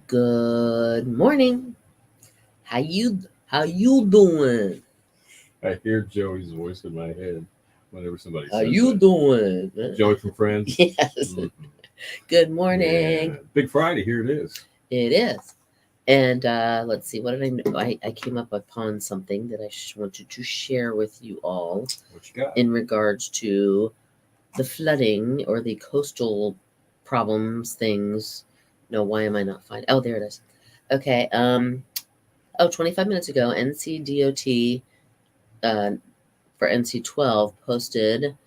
Good morning. How you doing? I hear Joey's voice in my head whenever somebody How says you that. doing? Joey from Friends. Yes. hmm Good Yeah. morning. Big Friday. Here it is. It is. And let's see. What did I know? I came up upon something that I wanted to share with you all What you got? in regards to the flooding or the coastal problems things. No, why am I not finding? Oh, there it is. Okay. 25 minutes ago, NCDOT uh, for NC12 posted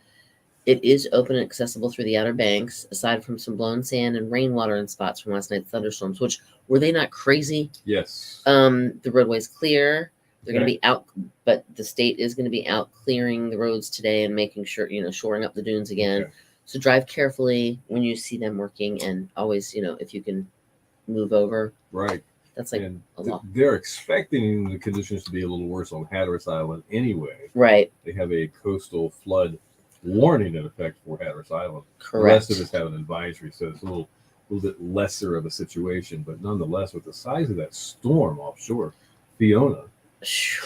it is open and accessible through the Outer Banks, aside from some blown sand and rainwater in spots from last night's thunderstorms. Which were they not crazy? Yes. The roadway's clear. They're going to Okay. be out, but the state is going to be out clearing the roads today and making sure shoring up the dunes again. Okay. So drive carefully when you see them working, and always if you can move over. Right. That's like And a lot. they're expecting the conditions to be a little worse on Hatteras Island anyway. Right. They have a coastal flood warning in effect for Hatteras Island. The Correct. rest of us have an advisory, so it's a little bit lesser of a situation. But nonetheless, with the size of that storm offshore, Fiona,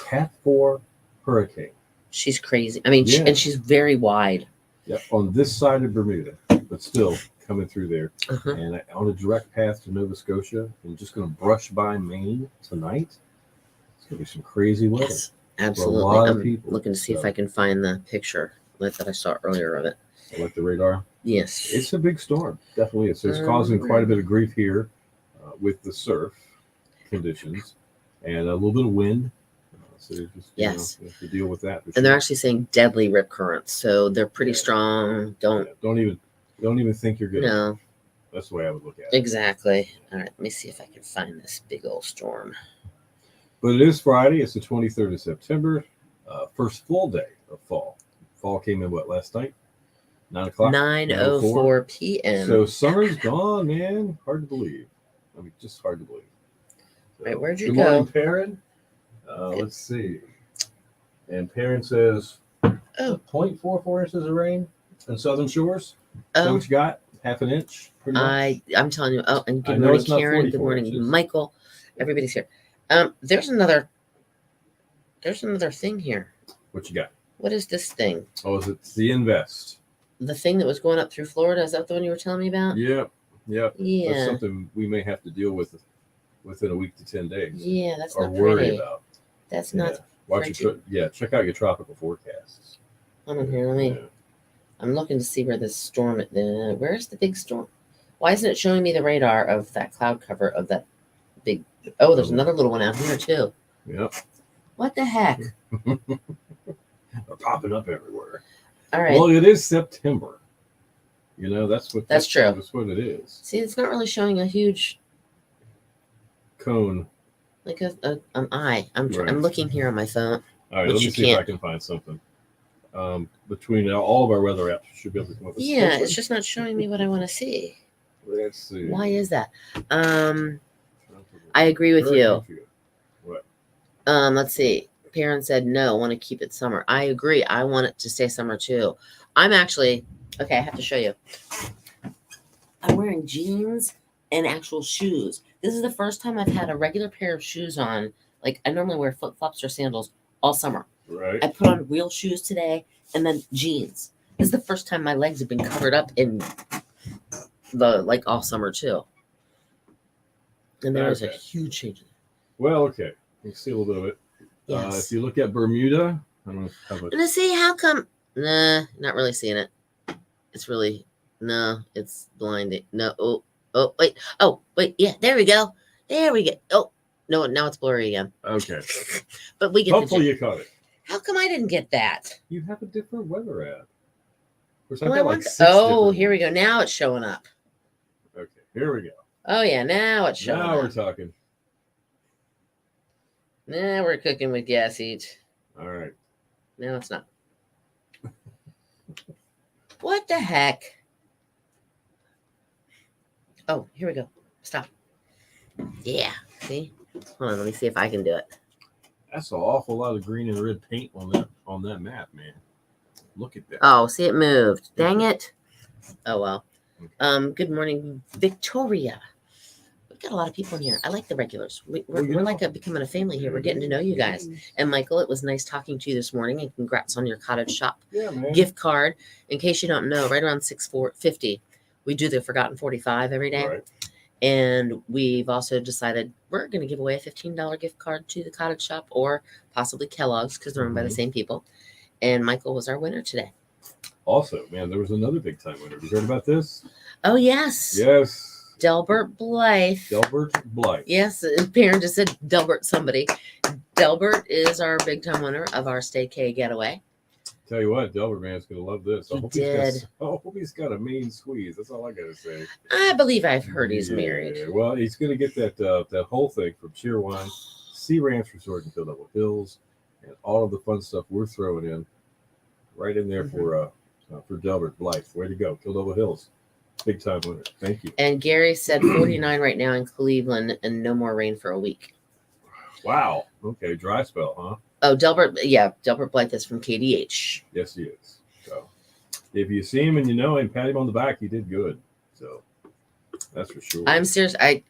Cat 4 hurricane. She's crazy. I mean, Yeah. and she's very wide. Yep, on this side of Bermuda, but still coming through there. Uh-huh. And on a direct path to Nova Scotia, and just going to brush by Maine tonight. It's going to be some crazy weather. Yes, absolutely. For a lot of I'm people. looking to see if So- I can find the picture that I saw earlier of it. Like the radar. Yes. It's a big storm, definitely is. So it's causing quite a bit of grief here with the surf conditions and a little bit of wind. So you just Yes. you have to deal with that. And they're actually saying deadly rip currents, so they're pretty strong. Don't even think you're good. no, That's the way I would look at it. exactly. All right, let me see if I can find this big old storm. But it is Friday. It's the 23rd of September. First full day of fall. Fall came in last night? 9 o'clock? 9:04 p.m. So summer's gone, man. Hard to believe. I mean, just hard to believe. So, Right, where'd you good go? morning, Perrin. Let's see. And Perrin says, 0.44 inches of rain in southern shores. Is that what you got? Half an inch? Pretty much? I'm telling you. Oh, and I good know morning, it's not Karen. Good 44 morning, inches. Michael. Everybody's here. There's another thing here. What you got? What is this thing? Oh, is it the Invest? The thing that was going up through Florida? Is that the one you were telling me about? Yep. That's Yeah. something we may have to deal with within a week to 10 days. Yeah, that's or not worry pretty. about. That's Yeah. not Watch pretty. check out your tropical forecasts. Hold on here. Let me. Yeah. I'm looking to see where this storm. Where's the big storm? Why isn't it showing me the radar of that cloud cover of that big? Oh, there's another little one out here too. Yep. What the heck? They're popping up everywhere. All right. Well, it is September. That's true. That's what it is. See, it's not really showing a huge Cone. like an eye. I'm Right. looking here on my phone. All right, Which let me you see if I can't. can find something. Between all of our weather apps, we should be able to come up with Yeah, something. it's just not showing me what I want to see. Let's see. Why is that? I agree with you. What? Let's see. Parents said no, want to keep it summer. I agree. I want it to stay summer too. I'm actually okay. I have to show you. I'm wearing jeans and actual shoes. This is the first time I've had a regular pair of shoes on. Like I normally wear flip flops or sandals all summer. Right. I put on real shoes today and then jeans. This is the first time my legs have been covered up in all summer too. And there was a Okay. huge change. Well, okay. You can see a little bit of it. Yes. If you look at Bermuda, I don't know how much. Let's see how come. Nah, not really seeing it. It's really it's blinding. No. Oh, wait. Oh, wait. Yeah, there we go. There we go. Oh, no, now it's blurry again. Okay. But we get Hopefully you caught it. How come I didn't get that? You have a different weather app. Of course, Well, I've got like 6 here we go. Now it's showing up. Okay, here we go. Oh yeah, now it's showing Now up. we're talking. Now we're cooking with gas heat. All right. No, it's not. What the heck? Oh, here we go. Stop. Yeah. See? Hold on. Let me see if I can do it. That's an awful lot of green and red paint on that map, man. Look at that. Oh, see, it moved. Dang it. Oh well. Good morning, Victoria. got a lot of people in here. I like the regulars. We're Well, like becoming a family here. We're getting to know you guys. And Michael, it was nice talking to you this morning, and congrats on your Cottage shop man. gift card. In case you don't know, right around 6:50, we do the Forgotten 45 every day. Right. And we've also decided we're going to give away a $15 gift card to the Cottage shop, or possibly Kellogg's, because they're owned by the same people. And Michael was our winner today. Also, man, there was another big time winner. Have you heard about this? Oh, yes. Yes. Delbert Blythe. Delbert Blythe. Yes, parent just said Delbert somebody. Delbert is our big time winner of our Stay K getaway. Tell you what, Delbert man's gonna love this. I hope he's got a mean squeeze. That's all I gotta say. I believe I've heard he's married. Well, he's gonna get that whole thing from Cheerwine, Sea Ranch Resort in Kill Devil Hills, and all of the fun stuff we're throwing in, right in there for Delbert Blythe. Way to go, Kill Devil Hills, big time winner. Thank you. And Gary said 49 right now in Cleveland, and no more rain for a week. Wow. Okay, dry spell, huh? Oh, Delbert Blythe is from KDH. Yes, he is. So if you see him and you know him, pat him on the back. He did good. So that's for sure. I'm serious. I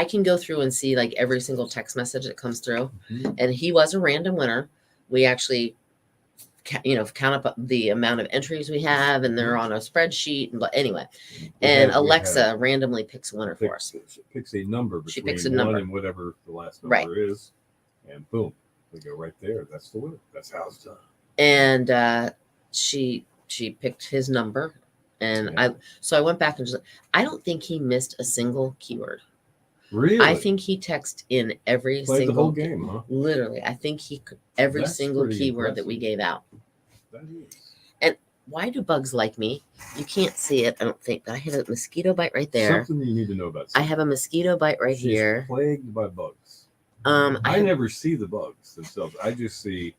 can go through and see like every single text message that comes through. And he was a random winner. We actually, count up the amount of entries we have, and they're on a spreadsheet. But anyway, Alexa randomly picks a winner for us. Picks a number between she picks a number and whatever the last number is, and boom. We go right there. That's the winner. That's how it's done. And she picked his number, and I went back and I don't think he missed a single keyword. Really? I think he texted in every Played single the whole game, huh? Literally, I think every single keyword that we gave out. That is. And why do bugs like me? You can't see it, I don't think, but I have a mosquito bite right there. Something you need to know about. I have a mosquito bite right here. Plagued by bugs. I never see the bugs themselves. I just see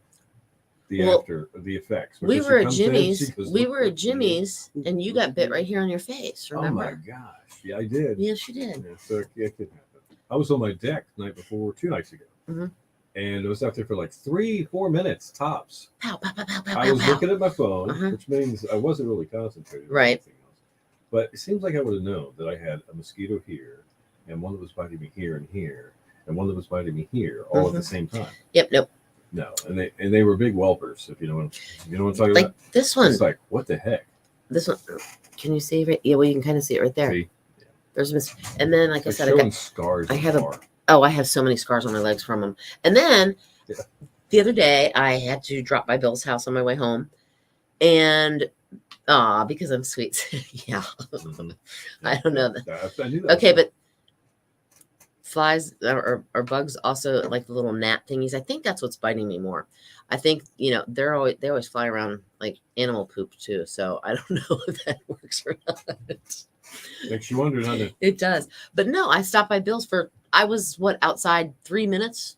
the effects. We were at Jimmy's. And you got bit right here on your face. Remember? Oh my gosh! Yeah, I did. Yes, you did. Yeah, so it could happen. I was on my deck the night before, 2 nights ago, and I was out there for like 3-4 minutes tops. Pow, pow, pow, pow, pow, I was pow. looking at my phone, which means I wasn't really concentrating. Right. On anything else. But it seems like I would have known that I had a mosquito here, and one that was biting me here and here, and one that was biting me here, all at the same time. Yep. Nope. No, and they were big whelpers. If you know what I'm talking like about. This one. It's like, what the heck? This one. Can you see it? Yeah, well, you can kind of see it right there. See? Yeah. There's and then, like I said, I got scars. I have so many scars on my legs from them. And then the other day, I had to drop by Bill's house on my way home, and because I'm sweet, yeah. I don't know that. I knew that. Okay, but flies or bugs also like the little gnat thingies. I think that's what's biting me more. I think they always fly around like animal poop too. So I don't know if that works or not. Makes you wonder, doesn't it? It does. But no, I stopped by Bill's I was outside 3 minutes.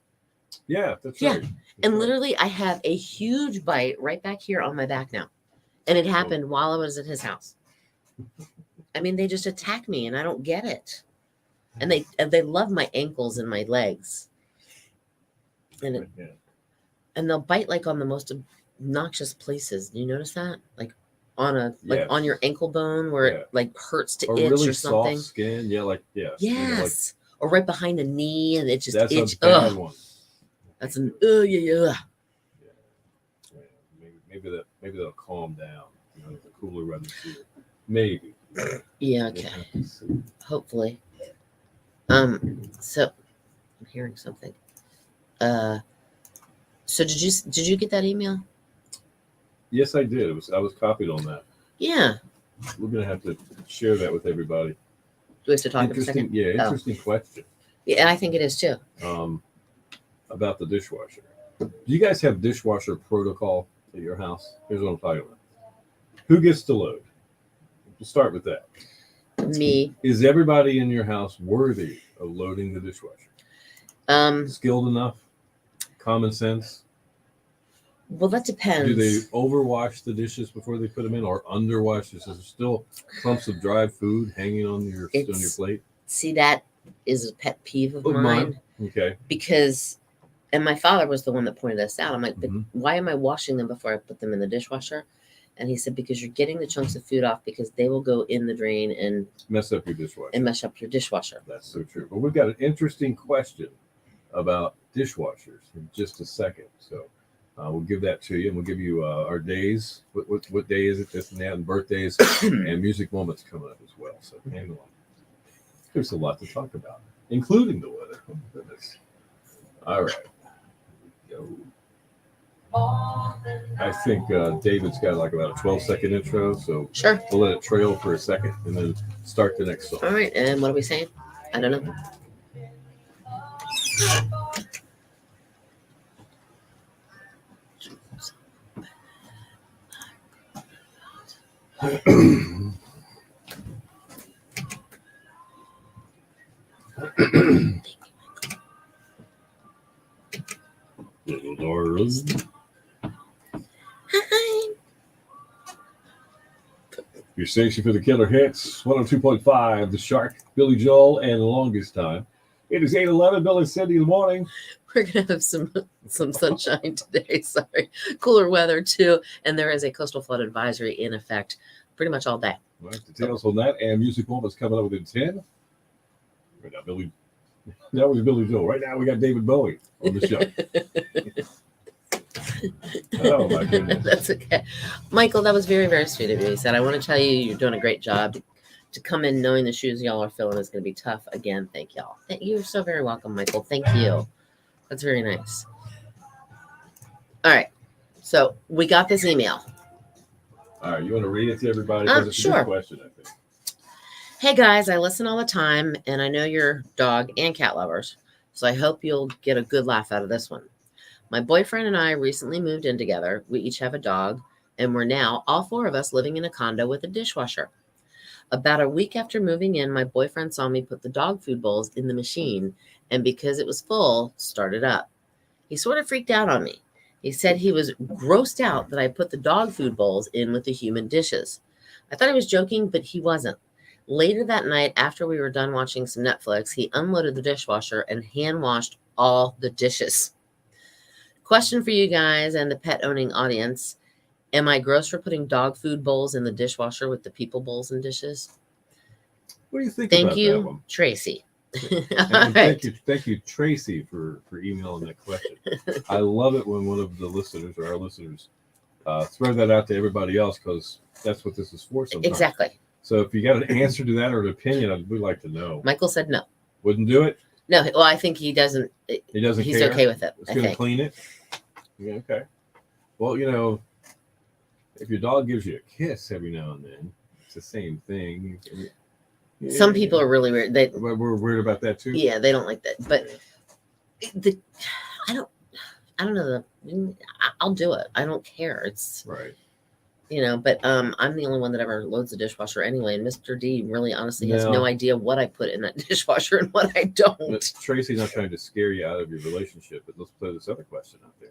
Yeah, that's right. And literally I have a huge bite right back here on my back now. And it happened while I was at his house. I mean, they just attack me and I don't get it. And they love my ankles and my legs. And they'll bite like on the most obnoxious places. Do you notice that? Like on on your ankle bone where it like hurts to itch really or something. Soft skin. Yeah, yes. You know, or right behind the knee and it just itch. That's a bad one. That's an yeah. Maybe that'll calm down. You know, the cooler weather too. Maybe. Yeah. Okay. Hopefully. So I'm hearing something. So did you get that email? Yes, I did. I was copied on that. Yeah. We're gonna have to share that with everybody. Do we have to talk in a second? Yeah, interesting question. Yeah, I think it is too. About the dishwasher. Do you guys have dishwasher protocol at your house? Here's what I'm talking about. Who gets to load? We'll start with that. Me. Is everybody in your house worthy of loading the dishwasher? Skilled enough? Common sense? Well, that depends. Do they overwash the dishes before they put them in, or underwash? Is there still clumps of dry food hanging on your plate? See, that is a pet peeve of mine. Okay. Because, and my father was the one that pointed this out. I'm like, but why am I washing them before I put them in the dishwasher? And he said, because you're getting the chunks of food off because they will go in the drain and Mess up your dishwasher. mess up your dishwasher. That's so true. But we've got an interesting question about dishwashers in just a second. So we'll give that to you, and we'll give you our days. What day is it? This and that, and birthdays, and music moments coming up as well. So hang on. There's a lot to talk about, including the weather. Oh, goodness. All right. Go. I think David's got like about a 12-second intro, so Sure. we'll let it trail for a second and then start the next song. All right. And what are we saying? I don't know. Little Doris. Your station for the killer hits, 102.5, The Shark, Billy Joel, and The Longest Time. It is 8:11, Bill and Cindy in the morning. We're gonna have some sunshine today. Sorry, cooler weather too, and there is a coastal flood advisory in effect pretty much all day. All right, details on that and music moments coming up within 10. Right now, that was Billy Joel. Right now, we got David Bowie on the show. Oh my goodness. That's okay, Michael. That was very, very sweet of you. He said, "I want to tell you, you're doing a great job. To come in knowing the shoes y'all are filling is going to be tough. Again, thank y'all. You're so very welcome, Michael. Thank you. That's very nice. All right, so we got this email. All right, you want to read it to everybody? Because it's a Sure. good question, I think. Hey guys, I listen all the time, and I know you're dog and cat lovers, so I hope you'll get a good laugh out of this one. My boyfriend and I recently moved in together. We each have a dog, and we're now, all four of us, living in a condo with a dishwasher. About a week after moving in, my boyfriend saw me put the dog food bowls in the machine, and because it was full, started up. He sort of freaked out on me. He said he was grossed out that I put the dog food bowls in with the human dishes. I thought he was joking, but he wasn't. Later that night, after we were done watching some Netflix, he unloaded the dishwasher and hand washed all the dishes. Question for you guys and the pet owning audience. Am I gross for putting dog food bowls in the dishwasher with the people bowls and dishes? What do you think Thank about that you, one? Tracy. And thank you, Tracy, for emailing that question. I love it when one of the listeners or our listeners throw that out to everybody else, because that's what this is for sometimes. Exactly. So if you got an answer to that or an opinion, we'd like to know. Michael said no. Wouldn't do it? No, well, I think he doesn't. He doesn't He's care? okay with it. It's I going to think. clean it? Yeah, okay. Well, if your dog gives you a kiss every now and then, it's the same thing. Yeah. Some people are really weird. We're weird about that too. Yeah, they don't like that. But I don't know. I'll do it. I don't care. It's right. But I'm the only one that ever loads the dishwasher anyway. And Mr. D really honestly has No. no idea what I put in that dishwasher and what I don't. But Tracy's not trying to scare you out of your relationship, but let's play this other question out there.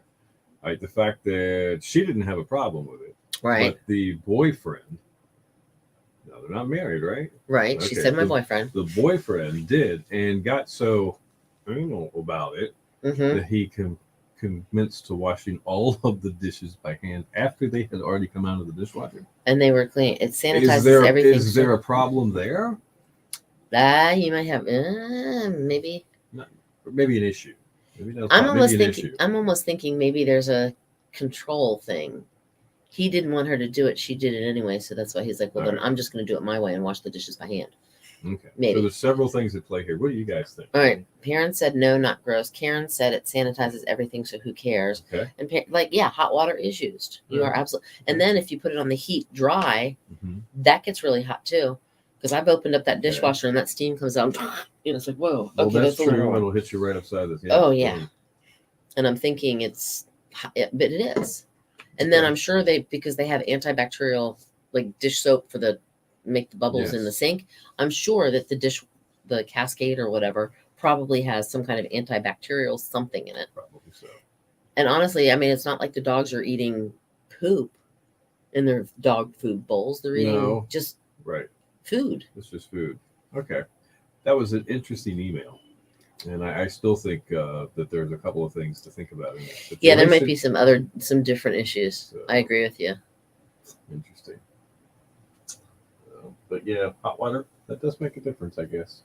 All right, the fact that she didn't have a problem with it, Right. but the boyfriend, no, they're not married, right? Right. She Okay, said my boyfriend. The boyfriend did and got so anal about it Mm-hmm. that he commenced to washing all of the dishes by hand after they had already come out of the dishwasher. And they were clean. It sanitizes everything. Is there a problem there? You might have maybe. Or maybe an issue. Maybe not a I'm problem, almost maybe an thinking. issue. I'm almost thinking maybe there's a control thing. He didn't want her to do it. She did it anyway, so that's why he's like, "Well, All then right. I'm just going to do it my way and wash the dishes by hand." Okay. Maybe. So there's several things at play here. What do you guys think? All right. Parents said no, not gross. Karen said it sanitizes everything, so who cares? Okay. And hot water is used. You are absolutely. And then if you put it on the heat dry, Mm-hmm. that gets really hot too. Because I've opened up that dishwasher and that steam comes out. It's like, whoa. Well, Okay, that's a little true. warm. It'll hit you right upside the head. Oh, yeah. And I'm thinking it's, but it is. And then Okay. I'm sure because they have antibacterial like dish soap for make the bubbles in the Yes. sink. I'm sure that the Cascade or whatever probably has some kind of antibacterial something in it. Probably so. And honestly, I mean, it's not like the dogs are eating poop in their dog food bowls. They're eating just Right. food. It's just food. Okay. That was an interesting email. And I still think that there's a couple of things to think about in this Yeah, there might situation. be some different issues. So- I agree with you. Interesting. But yeah, hot water, that does make a difference, I guess.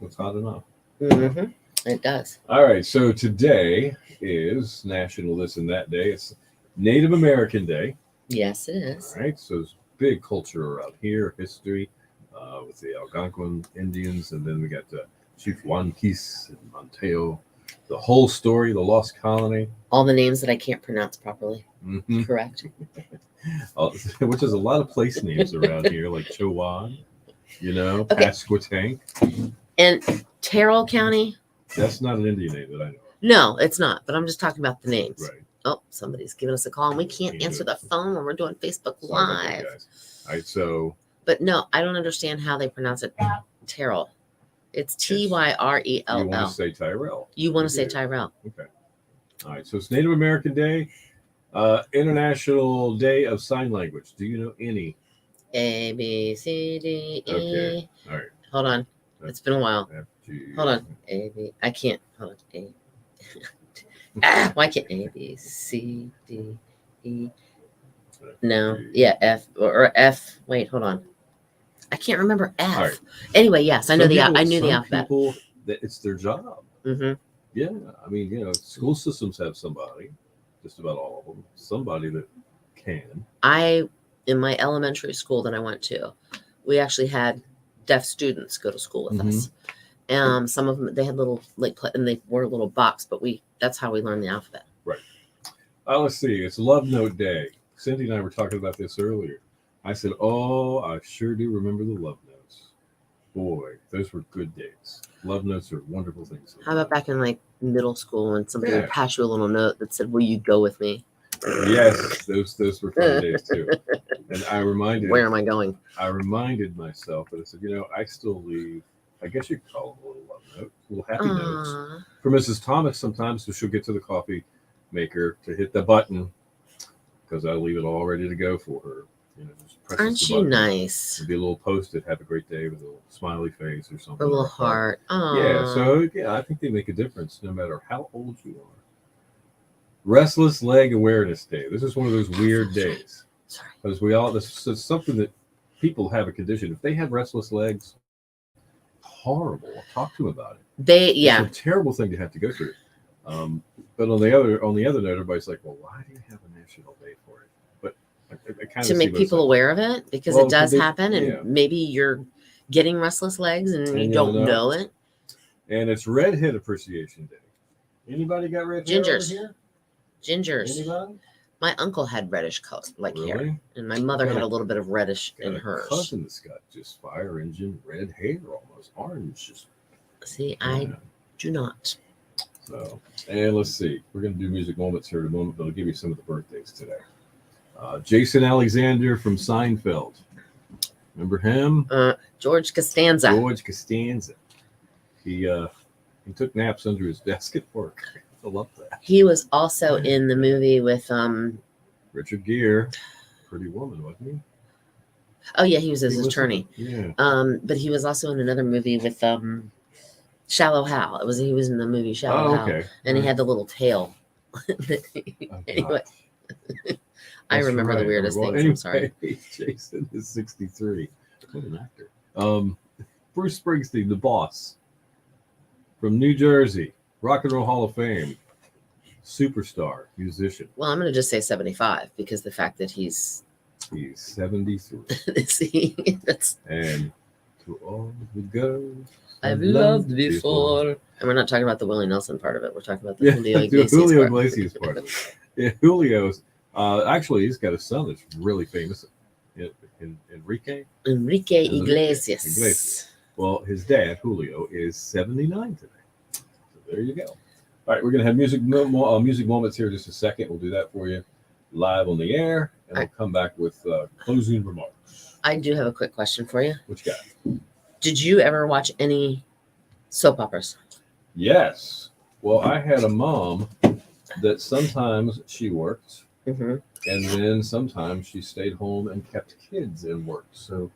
It's hot enough. Mm-hmm. It does. All right, so today is National This and That Day. It's Native American Day. Yes, it is. All right, so it's big culture around here, history with the Algonquin Indians, and then we got Chief Wanquis and Monteo, the whole story, the Lost Colony. All the names that I can't pronounce properly. Mm-hmm. Correct. Which is a lot of place names around here, like Chowan, Okay. Pasquotank. And Terrell County? That's not an Indian name that I know. No, it's not. But I'm just talking about the names. Right. Oh, somebody's giving us a call, and we can't answer the phone when we're doing Facebook Sorry about that, Live. guys. All right, so. But no, I don't understand how they pronounce it. Terrell. It's Tyrell. You want to say Tyrell. You want to say Tyrell. Okay. All right, so it's Native American Day, International Day of Sign Language. Do you know any? A, B, C, D, E. Okay. All right. Hold on. It's been a while. F-G. Hold on. A, B. I can't. Hold on. A. Why can't A, B, C, D, E? No. Yeah, F or F. Wait, hold on. I can't remember F. Right. Anyway, yes, I know I knew the alphabet. People, it's their job. Mm-hmm. Yeah, I mean, school systems have somebody, just about all of them, somebody that can. In my elementary school that I went to, we actually had deaf students go to school with us. Some of them, they had little and they wore a little box, but that's how we learned the alphabet. Right. Let's see. It's Love Note Day. Cindy and I were talking about this earlier. I said, "Oh, I sure do remember the love notes. Boy, those were good days. Love notes are wonderful things." How about back in middle school when somebody would pass you a little note that said, "Will you go with me?" Yes, those were fun days too. And where am I going? I reminded myself, but I said, I still leave. I guess you could call them a little love note, little happy notes for Mrs. Thomas. Sometimes, so she'll get to the coffee maker to hit the button because I leave it all ready to go for her. Just aren't you nice? It'd be a little post-it, have a great day with a little smiley face or something. A little heart. Yeah, so I think they make a difference no matter how old you are. Restless Leg Awareness Day. This is one of those weird days. Sorry. Because this is something that people have a condition. If they have restless legs, horrible. Talk to them about it. It's a terrible thing to have to go through. But on the other note, everybody's like, well, why do you have a national day for it? But I kind of to make people aware of it, because it does happen, and maybe you're getting restless legs and you don't know it. And it's Redhead Appreciation Day. Anybody got red hair over here? Gingers. Anybody? My uncle had reddish hair, and my mother had a little bit of reddish in hers. Cousin that's got just fire engine red hair, almost orange. See, I do not. So, and let's see. We're going to do music moments here in a moment, but I'll give you some of the birthdays today. Jason Alexander from Seinfeld. Remember him? George Costanza. He took naps under his desk at work. I love that. He was also in the movie with Richard Gere, Pretty Woman, wasn't he? Oh yeah, he was his attorney. Yeah. But he was also in another movie with Shallow Hal. He was in the movie Shallow Hal, and he had the little tail. Anyway, I remember the weirdest things. Anyway, I'm sorry. Jason is 63. What an actor. Bruce Springsteen, the boss, from New Jersey, Rock and Roll Hall of Fame, superstar, musician. Well, I'm going to just say 75 because the fact that he's 73. See, and to all the girls I've loved before. And we're not talking about the Willie Nelson part of it. We're talking about the Julio Iglesias Julio part. Iglesias part of it. Yeah, Julio's actually he's got a son that's really famous. Enrique Iglesias. Well, his dad Julio is 79 today. So there you go. All right, we're gonna have music moments here in just a second. We'll do that for you live on the air, and we'll come back with closing remarks. I do have a quick question for you. What you got? Did you ever watch any soap operas? Yes. Well, I had a mom that sometimes she worked, and then sometimes she stayed home and kept kids and worked. So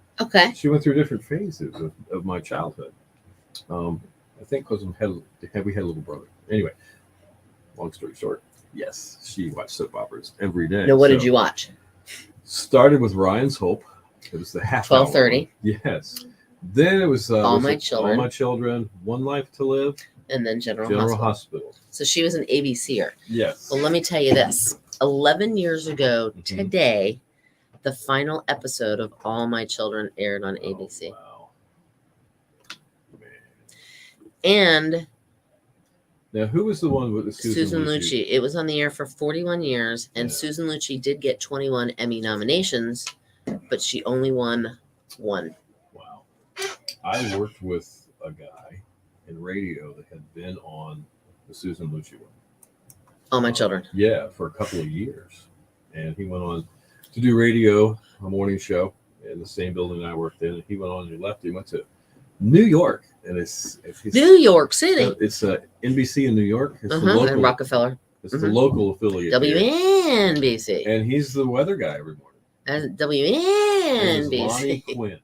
she went through different phases of my childhood. I think because we had a little brother. Anyway, long story short, yes, she watched soap operas every day. Now, what did you watch? Started with Ryan's Hope. It was the half hour. 12:30. Yes. Then it was All was My it Children. All My Children, One Life to Live, And then General General Hospital. Hospital. So she was an ABCer. Yes. Well, let me tell you this. 11 years ago Mhm. today, the final episode of All My Children aired on ABC. Wow. Man. And Now, who was the one with the Susan Lucci. It was on the air for 41 years, and Yeah. Susan Lucci did get 21 Emmy nominations, but she only won one. Wow. I worked with a guy in radio that had been on the Susan Lucci one. All My Children. Yeah, for a couple of years. And he went on to do radio, a morning show in the same building I worked in. And he went on and he left. He went to New York. And it's New York City. It's NBC in New York. It's the local, and Rockefeller. It's the local affiliate. WNBC. And he's the weather guy every morning. As And WNBC. it's Lonnie Quinn.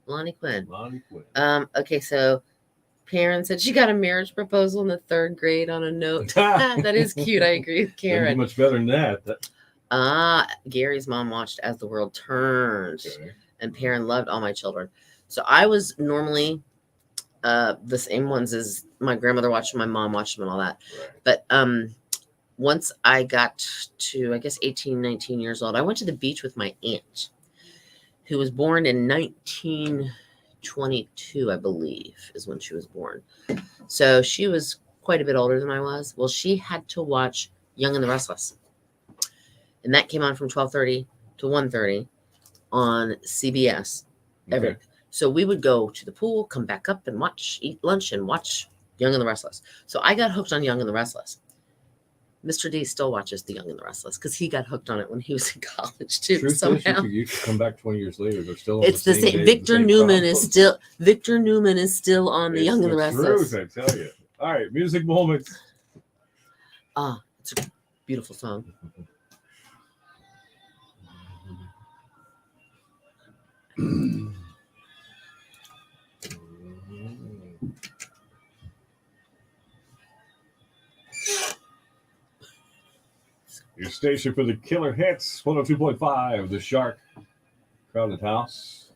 Lonnie Quinn. Lonnie Quinn. Okay, so Karen said she got a marriage proposal in the 3rd grade on a note. That is cute. I agree with Doesn't do Karen. much better than that. Gary's mom watched As the World Turned, Okay. and Perrin loved All My Children. So I was normally the same ones as my grandmother watched them, my mom watched them, and all that. Right. But once I got to, I guess, 18, 19 years old, I went to the beach with my aunt, who was born in 1922, I believe, is when she was born. So she was quite a bit older than I was. Well, she had to watch Young and the Restless. And that came on from 12:30 to 1:30 on CBS. Okay. So we would go to the pool, come back up and eat lunch and watch Young and the Restless. So I got hooked on Young and the Restless. Mr. D still watches The Young and the Restless because he got hooked on it when he was in college too. Truth somehow. is, you could come back 20 years later. They're still on It's the the same same. day, Victor the same Newman is problems. still on The Young and the Restless. Truth, I tell you. All right, music moments. It's a beautiful song. Your station for the killer hits, 102.5, The Shark, Crowded House.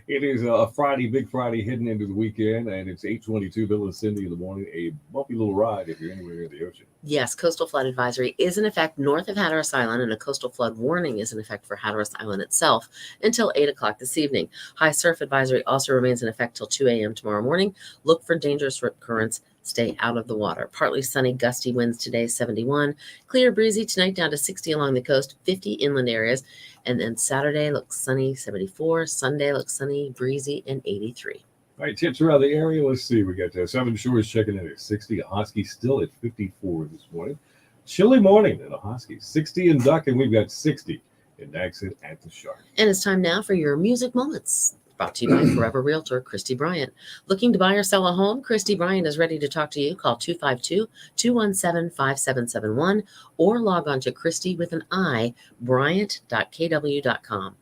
It is a Friday, Big Friday, heading into the weekend, and it's 8:22. Bill and Cindy in the morning. A bumpy little ride if you're anywhere near the ocean. Yes, coastal flood advisory is in effect north of Hatteras Island, and a coastal flood warning is in effect for Hatteras Island itself until 8 o'clock this evening. High surf advisory also remains in effect till 2 a.m. tomorrow morning. Look for dangerous rip currents. Stay out of the water. Partly sunny, gusty winds today, 71. Clear, breezy tonight, down to 60 along the coast, 50 inland areas. And then Saturday looks sunny, 74. Sunday looks sunny, breezy, and 83. All right, tips around the area. Let's see. We got Seven Shores checking in at 60. Ahoskie still at 54 this morning. Chilly morning at Ahoskie. 60 in Duck, and we've got 60 in Naxon at the Shark. And it's time now for your music moments. Brought to you by Forever Realtor, Christy Bryant. Looking to buy or sell a home? Christy Bryant is ready to talk to you. Call 252-217-5771 or log on to Christy with an I, Bryant.kw.com.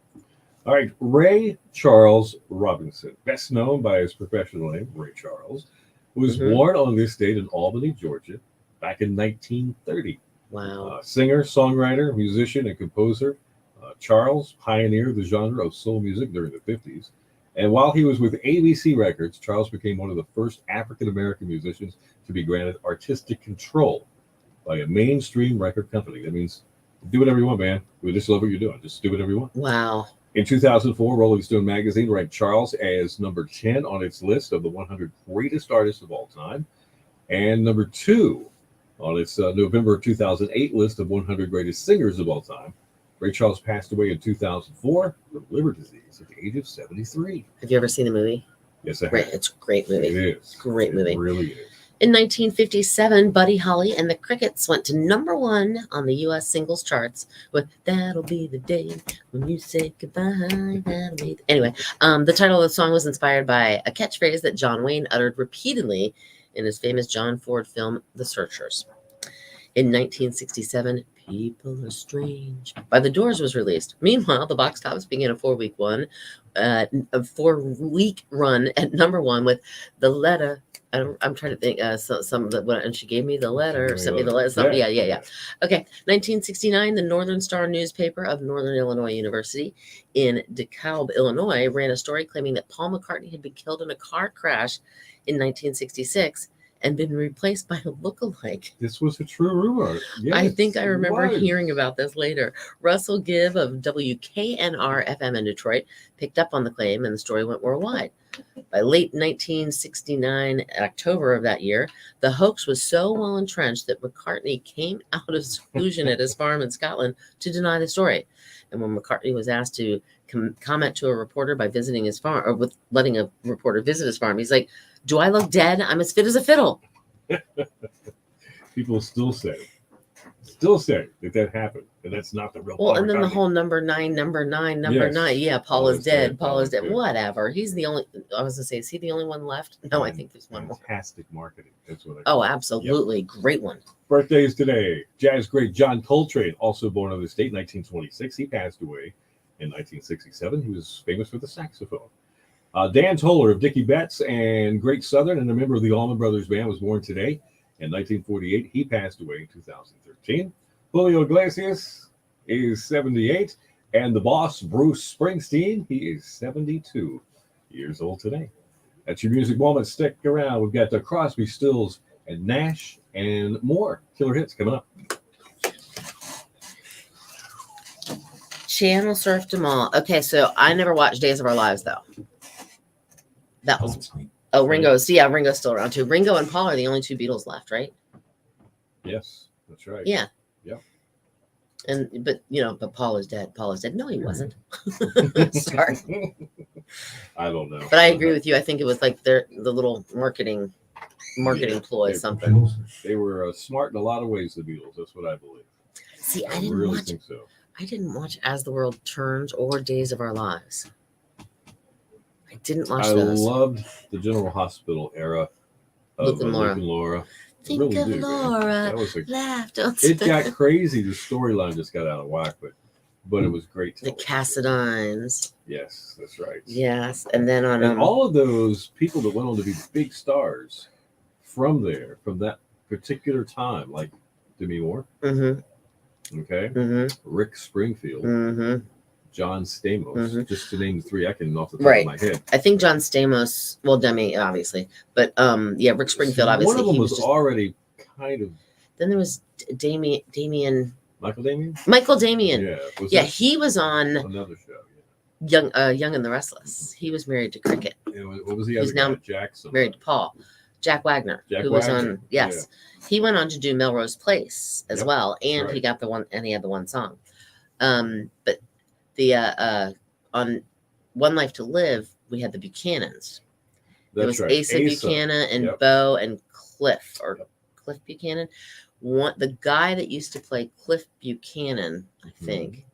All right, Ray Charles Robinson, best known by his professional name, Ray Charles, was born on this date in Albany, Georgia, back in 1930. Wow. Singer, songwriter, musician, and composer. Charles pioneered the genre of soul music during the 50s. And while he was with ABC Records, Charles became one of the first African-American musicians to be granted artistic control by a mainstream record company. That means do whatever you want, man. We just love what you're doing. Just do whatever you want. Wow. In 2004, Rolling Stone magazine ranked Charles as number 10 on its list of the 100 greatest artists of all time, and number 2 on its November 2008 list of 100 greatest singers of all time. Ray Charles passed away in 2004 from liver disease at the age of 73. Have you ever seen the movie? Yes, I have. Great. It's a great movie. It is. Great movie. It really is. In 1957, Buddy Holly and the Crickets went to number 1 on the U.S. singles charts with "That'll Be the Day When You Say Goodbye." Anyway, the title of the song was inspired by a catchphrase that John Wayne uttered repeatedly in his famous John Ford film, The Searchers. In 1967, "People Are Strange" by The Doors was released. Meanwhile, the box office began a 4-week run a 4-week run at #1 with the letter. I'm trying to think. Some of the and she gave me the letter, sent me the letter. Something. Yeah. Okay, 1969, the Northern Star newspaper of Northern Illinois University in DeKalb, Illinois, ran a story claiming that Paul McCartney had been killed in a car crash in 1966 and been replaced by a lookalike. This was a true rumor. Yes, I think I it remember was. hearing about this later. Russell Gibb of WKNR FM in Detroit picked up on the claim, and the story went worldwide. By late 1969, October of that year, the hoax was so well entrenched that McCartney came out of seclusion at his farm in Scotland to deny the story. And when McCartney was asked to comment to a reporter by visiting his farm, or with letting a reporter visit his farm, he's like, "Do I look dead? I'm as fit as a fiddle." People still say that happened, and that's not the real. Well, Paul and then McCartney. the whole number nine. Yes. Yeah, Paul is dead. Paul is dead. Whatever. He's the only. I was gonna say, is he the only one left? No, I think there's one more. Fantastic marketing. That's what I. Oh, absolutely, Yep. great one. Birthdays today. Jazz great John Coltrane, also born on this date, 1926. He passed away in 1967. He was famous for the saxophone. Dan Toller of Dickie Betts and Great Southern and a member of the Allman Brothers Band was born today in 1948. He passed away in 2013. Julio Iglesias is 78. And the boss, Bruce Springsteen, he is 72 years old today. That's your music moment. Stick around. We've got the Crosby, Stills, and Nash and more killer hits coming up. Channel surfed them all. Okay, so I never watched Days of Our Lives though. That was Ringo's. Yeah, Ringo's still around too. Ringo and Paul are the only two Beatles left, right? Yes, that's right. Yeah. Yep. But Paul is dead. Paul is dead. No, he wasn't. Sorry. I don't know. But I agree with you. I think it was like the little marketing ploy, something. They were smart in a lot of ways, the Beatles. That's what I believe. See, I think so. I didn't watch As the World Turns or Days of Our Lives. I didn't watch those. I loved the General Hospital era of Luke and Laura. Think really of do, Laura. That was Laughed. It got crazy. The storyline just got out of whack, but it was great. The Cassadines. Yes, that's right. Yes, and then on and all of those people that went on to be big stars from that particular time, like Demi Moore. Mm-hmm. Okay. Mm-hmm. Rick Springfield. Mm-hmm. John Stamos, Mm-hmm. just to name the three I can off the top of my head. I think John Stamos, well, Demi, obviously, but Rick Springfield, obviously. One of them was already kind of. Then there was Damien. Michael Damian. Michael Damian. Yeah. He was on another show. Yeah. Young and the Restless. He was married to Cricket. What was the He's other guy? now Jackson. Married to Paul. Jack Wagner, was on. Yes, yeah. He went on to do Melrose Place as well, and he got the one, and he had the one song. But the on One Life to Live, we had the Buchanans. It was Asa Buchanan and Bo and Cliff, or Cliff Buchanan. The guy that used to play Cliff Buchanan, I think,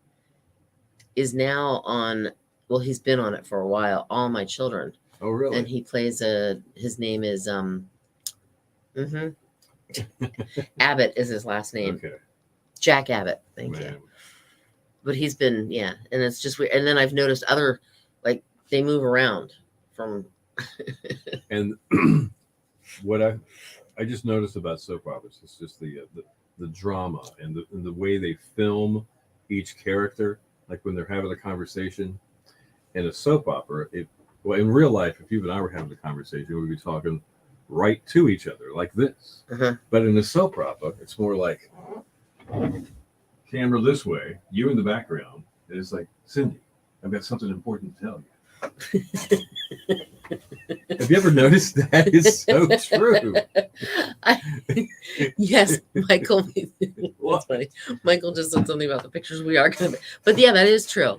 is now on. Well, he's been on it for a while. All My Children. Oh, really? And he plays his name is Abbott is his last name. Okay. Jack Abbott. Thank you. But he's been, and it's just weird. And then I've noticed other, like, they move around from. And what I just noticed about soap operas is just the drama and the way they film each character, like when they're having a conversation. In a soap opera, well, in real life, if you and I were having a conversation, we'd be talking right to each other like this. But in a soap opera, it's more like camera this way, you in the background. And it's like, Cindy, I've got something important to tell you. Have you ever noticed that? It's so true. Yes, Michael. That's funny. Michael just said something about the pictures we are going to. But yeah, that is true.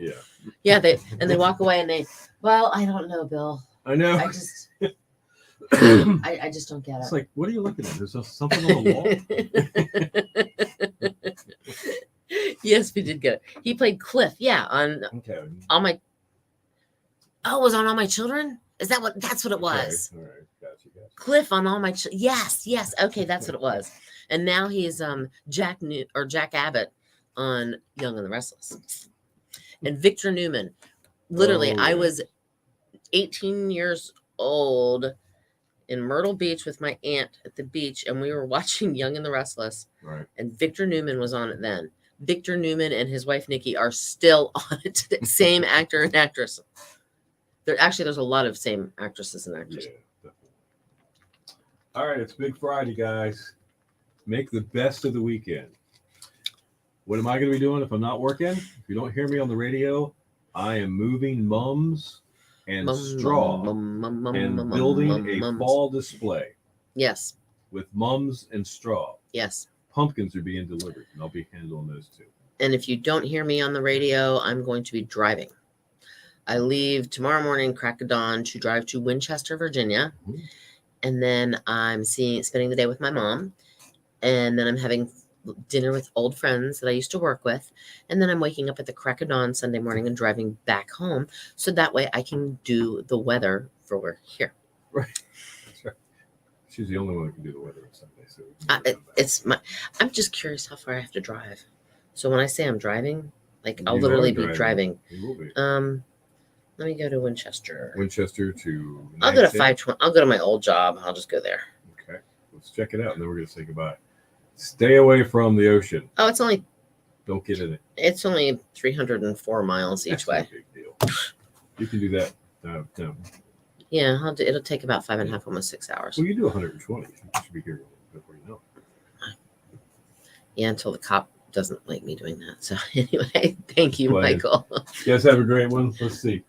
Yeah. They walk away and they. Well, I don't know, Bill. I know. I just. I just don't get it. It's like, what are you looking at? There's something on the wall. Yes, we did get it. He played Cliff. Yeah, on All My. Oh, it was on All My Children. Is that what? That's what it was. Okay. All right, gotcha. Cliff on All My Children. Yes. Okay, that's what it was. And now he's Jack Abbott on Young and the Restless. And Victor Newman. Literally, Oh, I yeah. was 18 years old in Myrtle Beach with my aunt at the beach, and we were watching Young and the Restless, Right. and Victor Newman was on it then. Victor Newman and his wife Nikki are still on it today. Same actor and actress. There's a lot of same actresses and Yeah, actors. definitely. All right, it's Big Friday, guys. Make the best of the weekend. What am I going to be doing if I'm not working? If you don't hear me on the radio, I am moving mums and straw and building a Mums. fall display Yes, with mums and straw. yes. Pumpkins are being delivered, and I'll be handling those too. And if you don't hear me on the radio, I'm going to be driving. I leave tomorrow morning, crack of dawn, to drive to Winchester, Virginia. Mhm. And then I'm spending the day with my mom. And then I'm having dinner with old friends that I used to work with. And then I'm waking up at the crack of dawn Sunday morning and driving back home. So that way I can do the weather for we're here. Right. That's right. She's the only one who can do the weather on Sunday. So we can never come back. It's I'm just curious how far I have to drive. So when I say I'm driving, like I'll You literally are be driving. You will be. Let me go to Winchester. Winchester to. I'll go to 9-6. 520. I'll go to my old job. I'll just go there. Okay, let's check it out, and then we're going to say goodbye. Stay away from the ocean. Oh, it's only Don't get in it. 304 miles each That's way. no big deal. You can do that. No. Yeah, it'll take about 5.5, almost 6 hours. Well, you do 120. You should be here before you know. Yeah, until the cop doesn't like me doing that. So anyway, thank you, Glad. Michael. You guys have a great one. Let's see.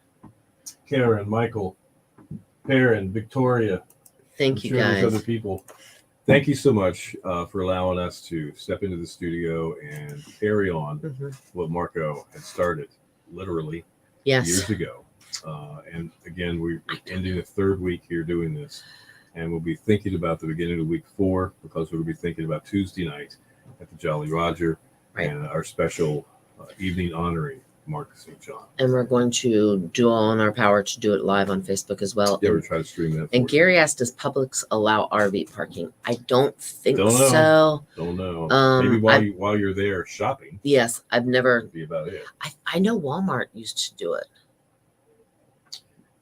Karen, Michael, Perrin, Victoria. Thank you, There's guys. other people. Thank you so much for allowing us to step into the studio and carry on Mhm. what Marco had started literally Yes. years ago. And again, we're ending the third week here doing this. And we'll be thinking about the beginning of week 4 because we'll be thinking about Tuesday night at the Jolly Roger Right. and our special evening honoring Mark St. John. And we're going to do all in our power to do it live on Facebook as well. Yeah, we're trying to stream that. And Gary asked, does Publix allow RV parking? I don't think Don't know. so. Don't know. Um, Maybe while you're there shopping. Yes, I've never. That'd be about it. I know Walmart used to do it.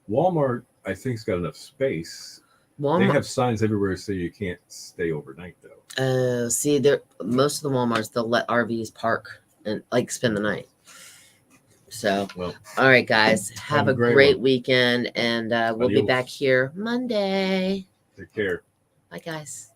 Walmart, I think, has got enough space. They Walmart. have signs everywhere say you can't stay overnight, though. See, most of the Walmarts, they'll let RVs park and like spend the night. So, Well, all right, guys, have a great weekend, and we'll be Adios. back here Monday. take care. Bye, guys.